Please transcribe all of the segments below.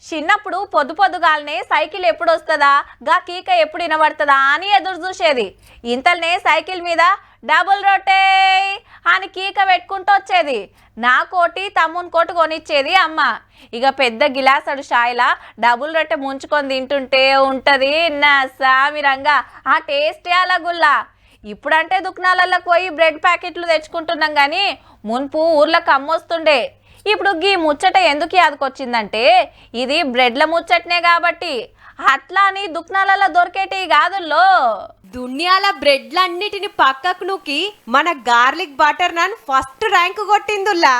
చిన్నప్పుడు పొద్దు పొద్దుగాలనే సైకిల్ ఎప్పుడు వస్తుందా గా కీక ఎప్పుడు వినబడుతుందా అని ఎదురు చూసేది. ఇంతలోనే సైకిల్ మీద డబుల్ రొట్టే అని కీక పెట్టుకుంటూ వచ్చేది. నా కోటి తమ్ముని కోటి కొనిచ్చేది అమ్మ. ఇక పెద్ద గిలాసడు షాయిలా డబుల్ రొట్టె ముంచుకొని తింటుంటే ఉంటుంది నా సామిరంగా ఆ టేస్టే అలాగుల్లా. ఇప్పుడంటే దుకాణాలకు పోయి బ్రెడ్ ప్యాకెట్లు తెచ్చుకుంటున్నాం కానీ మున్పు ఊర్లకు అమ్మొస్తుండే. ఇప్పుడు గీ ముచ్చట ఎందుకు యాదకొచ్చిందంటే ఇది బ్రెడ్ల ముచ్చటనే కాబట్టి. అట్లా అని దుకాణాలలో దొరికేటి కాదుల్లో. దునియాల బ్రెడ్లన్నిటిని పక్కకు నూకి మన garlic butter naan first rank కొట్టిందుల్లా.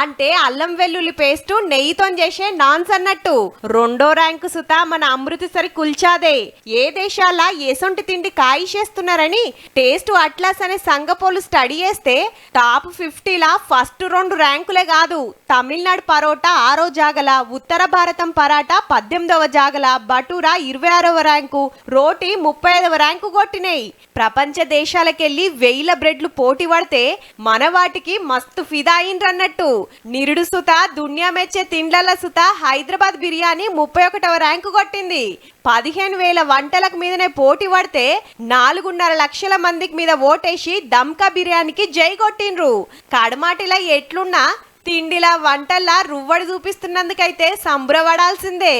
అంటే అల్లం వెల్లుల్లి పేస్ట్ నెయ్యితో చేసే నాన్స్ అన్నట్టు. రెండో ర్యాంకు సుతా మన అమృతసరి కుల్చాదే. ఏ దేశాల ఎసొంటి తిండి కాయిషేస్తున్నారని టేస్ట్ అట్లాస్ అనే సంగపోలు స్టడీ చేస్తే టాప్ 50లా ఫస్ట్ 2 ర్యాంకులే కాదు. తమిళనాడు పరోటా 6వ జాగల, ఉత్తర భారతం పరాటా 18వ జాగల, బటూరా 26వ ర్యాంకు, రోటీ 35వ ర్యాంకు కొట్టినాయి. ప్రపంచ దేశాలకెళ్ళి వేల బ్రెడ్లు పోటీ పడితే మన వాటికి మస్తు ఫిదా అయిండ్రన్నట్టు. నిరుడు సుత దునియా మెచ్చే తిండ్లల సుత హైదరాబాద్ బిర్యానీ 31వ ర్యాంకు కొట్టింది. 15,000 వంటలకు మీదనే పోటీ పడితే 4.5 లక్షల మందికి మీద ఓటేసి దమ్కా బిర్యానీకి జై కొట్టిండ్రు. కడమాటిలా ఎట్లున్నా తిండిలా వంటల్లా రువ్వడి చూపిస్తున్నందుకైతే సంబరపడాల్సిందే.